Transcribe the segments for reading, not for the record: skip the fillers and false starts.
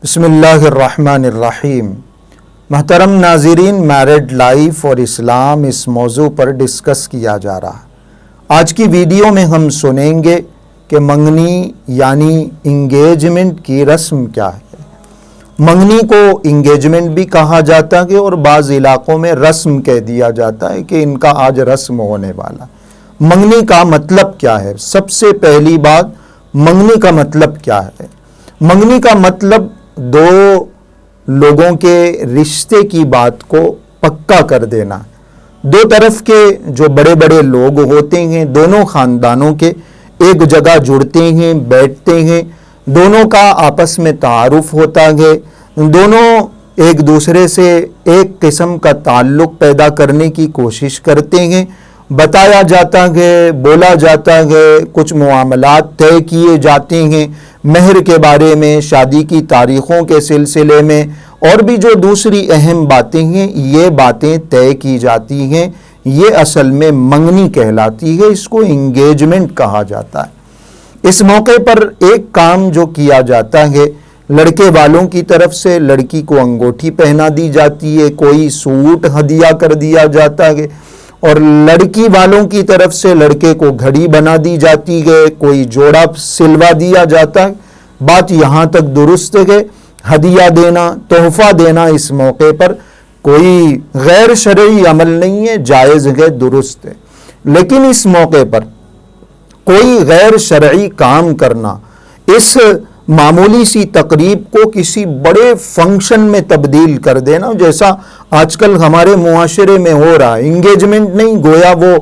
بسم اللہ الرحمن الرحیم۔ محترم ناظرین، میرڈ لائف اور اسلام اس موضوع پر ڈسکس کیا جا رہا۔ آج کی ویڈیو میں ہم سنیں گے کہ منگنی یعنی انگیجمنٹ کی رسم کیا ہے۔ منگنی کو انگیجمنٹ بھی کہا جاتا ہے اور بعض علاقوں میں رسم کہہ دیا جاتا ہے کہ ان کا آج رسم ہونے والا۔ منگنی کا مطلب کیا ہے؟ سب سے پہلی بات، منگنی کا مطلب کیا ہے؟ منگنی کا مطلب دو لوگوں کے رشتے کی بات کو پکا کر دینا۔ دو طرف کے جو بڑے بڑے لوگ ہوتے ہیں، دونوں خاندانوں کے ایک جگہ جڑتے ہیں، بیٹھتے ہیں، دونوں کا آپس میں تعارف ہوتا ہے، دونوں ایک دوسرے سے ایک قسم کا تعلق پیدا کرنے کی کوشش کرتے ہیں، بتایا جاتا ہے، بولا جاتا ہے، کچھ معاملات طے کیے جاتے ہیں، مہر کے بارے میں، شادی کی تاریخوں کے سلسلے میں، اور بھی جو دوسری اہم باتیں ہیں، یہ باتیں طے کی جاتی ہیں۔ یہ اصل میں منگنی کہلاتی ہے، اس کو انگیجمنٹ کہا جاتا ہے۔ اس موقع پر ایک کام جو کیا جاتا ہے، لڑکے والوں کی طرف سے لڑکی کو انگوٹھی پہنا دی جاتی ہے، کوئی سوٹ ہدیہ کر دیا جاتا ہے، اور لڑکی والوں کی طرف سے لڑکے کو گھڑی بنا دی جاتی ہے، کوئی جوڑا سلوا دیا جاتا ہے۔ بات یہاں تک درست ہے۔ ہدیہ دینا، تحفہ دینا اس موقع پر کوئی غیر شرعی عمل نہیں ہے، جائز ہے، درست ہے۔ لیکن اس موقع پر کوئی غیر شرعی کام کرنا، اس معمولی سی تقریب کو کسی بڑے فنکشن میں تبدیل کر دینا، جیسا آج کل ہمارے معاشرے میں ہو رہا ہے۔ انگیجمنٹ نہیں، گویا وہ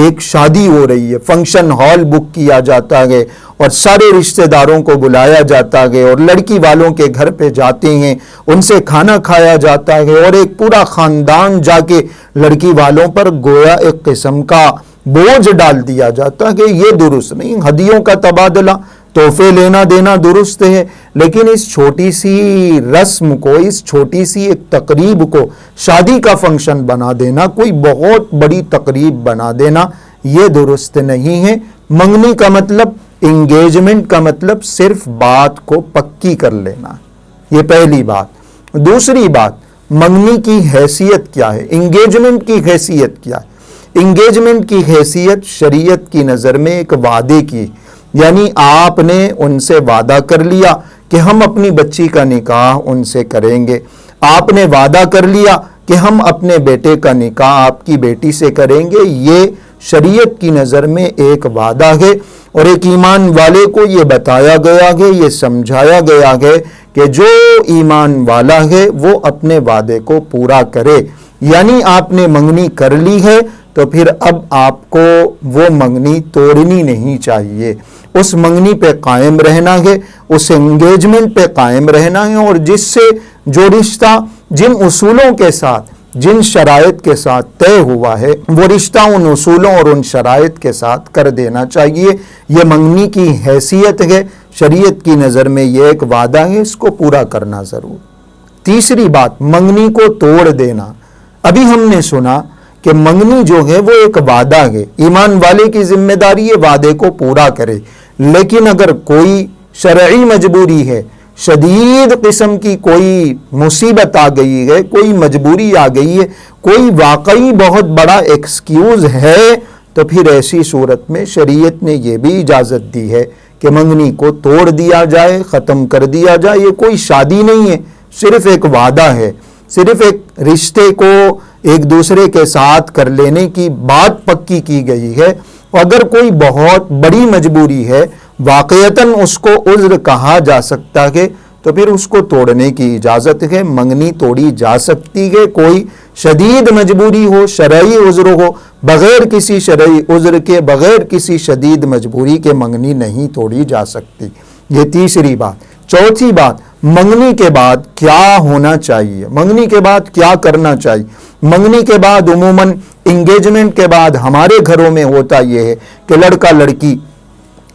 ایک شادی ہو رہی ہے، فنکشن ہال بک کیا جاتا ہے اور سارے رشتہ داروں کو بلایا جاتا ہے اور لڑکی والوں کے گھر پہ جاتے ہیں، ان سے کھانا کھایا جاتا ہے اور ایک پورا خاندان جا کے لڑکی والوں پر گویا ایک قسم کا بوجھ ڈال دیا جاتا ہے۔ یہ درست نہیں۔ ہدیوں کا تبادلہ، تحفے لینا دینا درست ہے، لیکن اس چھوٹی سی رسم کو، اس چھوٹی سی ایک تقریب کو شادی کا فنکشن بنا دینا، کوئی بہت بڑی تقریب بنا دینا، یہ درست نہیں ہے۔ منگنی کا مطلب، انگیجمنٹ کا مطلب صرف بات کو پکی کر لینا، یہ پہلی بات۔ دوسری بات، منگنی کی حیثیت کیا ہے؟ انگیجمنٹ کی حیثیت کیا ہے؟ انگیجمنٹ کی حیثیت شریعت کی نظر میں ایک وعدے کی، یعنی آپ نے ان سے وعدہ کر لیا کہ ہم اپنی بچی کا نکاح ان سے کریں گے، آپ نے وعدہ کر لیا کہ ہم اپنے بیٹے کا نکاح آپ کی بیٹی سے کریں گے۔ یہ شریعت کی نظر میں ایک وعدہ ہے، اور ایک ایمان والے کو یہ بتایا گیا ہے، یہ سمجھایا گیا ہے کہ جو ایمان والا ہے وہ اپنے وعدے کو پورا کرے۔ یعنی آپ نے منگنی کر لی ہے تو پھر اب آپ کو وہ منگنی توڑنی نہیں چاہیے، اس منگنی پہ قائم رہنا ہے، اس انگیجمنٹ پہ قائم رہنا ہے، اور جس سے جو رشتہ جن اصولوں کے ساتھ، جن شرائط کے ساتھ طے ہوا ہے، وہ رشتہ ان اصولوں اور ان شرائط کے ساتھ کر دینا چاہیے۔ یہ منگنی کی حیثیت ہے، شریعت کی نظر میں یہ ایک وعدہ ہے، اس کو پورا کرنا ضرور۔ تیسری بات، منگنی کو توڑ دینا۔ ابھی ہم نے سنا کہ منگنی جو ہے وہ ایک وعدہ ہے، ایمان والے کی ذمہ داری ہے وعدے کو پورا کرے، لیکن اگر کوئی شرعی مجبوری ہے، شدید قسم کی کوئی مصیبت آ گئی ہے، کوئی مجبوری آ گئی ہے، کوئی واقعی بہت بڑا ایکسکیوز ہے، تو پھر ایسی صورت میں شریعت نے یہ بھی اجازت دی ہے کہ منگنی کو توڑ دیا جائے، ختم کر دیا جائے۔ یہ کوئی شادی نہیں ہے، صرف ایک وعدہ ہے، صرف ایک رشتے کو ایک دوسرے کے ساتھ کر لینے کی بات پکی کی گئی ہے۔ اگر کوئی بہت بڑی مجبوری ہے، واقعتاً اس کو عذر کہا جا سکتا ہے، تو پھر اس کو توڑنے کی اجازت ہے، منگنی توڑی جا سکتی ہے۔ کوئی شدید مجبوری ہو، شرعی عذر ہو، بغیر کسی شرعی عذر کے، بغیر کسی شدید مجبوری کے منگنی نہیں توڑی جا سکتی۔ یہ تیسری بات۔ چوتھی بات، منگنی کے بعد کیا ہونا چاہیے؟ منگنی کے بعد کیا کرنا چاہیے؟ منگنی کے بعد عموماً انگیجمنٹ کے بعد ہمارے گھروں میں ہوتا یہ ہے کہ لڑکا لڑکی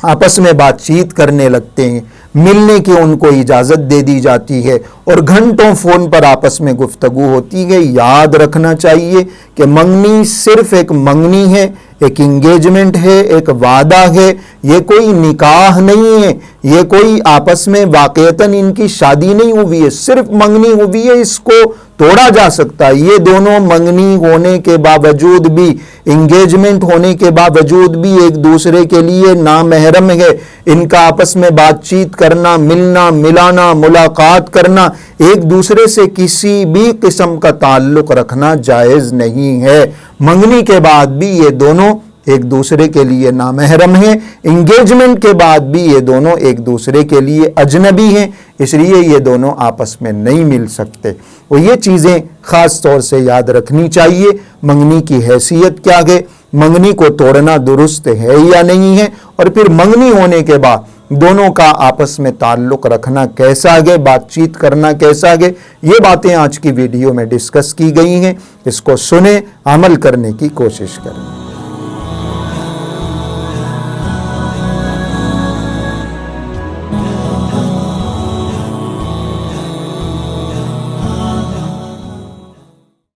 آپس میں بات چیت کرنے لگتے ہیں، ملنے کی ان کو اجازت دے دی جاتی ہے اور گھنٹوں فون پر آپس میں گفتگو ہوتی ہے۔ یاد رکھنا چاہیے کہ منگنی صرف ایک منگنی ہے، ایک انگیجمنٹ ہے، ایک وعدہ ہے، یہ کوئی نکاح نہیں ہے، یہ کوئی آپس میں واقعتاً ان کی شادی نہیں ہوئی ہے، صرف منگنی ہوئی ہے، اس کو توڑا جا سکتا ہے۔ یہ دونوں منگنی ہونے کے باوجود بھی، انگیجمنٹ ہونے کے باوجود بھی ایک دوسرے کے لیے نامحرم ہے۔ ان کا آپس میں بات چیت کرنا، ملنا، ملانا، ملاقات کرنا، ایک دوسرے سے کسی بھی قسم کا تعلق رکھنا جائز نہیں ہے۔ منگنی کے بعد بھی یہ دونوں ایک دوسرے کے لیے نامحرم ہیں، انگیجمنٹ کے بعد بھی یہ دونوں ایک دوسرے کے لیے اجنبی ہیں، اس لیے یہ دونوں آپس میں نہیں مل سکتے۔ اور یہ چیزیں خاص طور سے یاد رکھنی چاہیے۔ منگنی کی حیثیت کیا ہے، منگنی کو توڑنا درست ہے یا نہیں ہے، اور پھر منگنی ہونے کے بعد دونوں کا آپس میں تعلق رکھنا کیسا ہے، بات چیت کرنا کیسا ہے، یہ باتیں آج کی ویڈیو میں ڈسکس کی گئی ہیں۔ اس کو سنیں، عمل کرنے کی کوشش کریں۔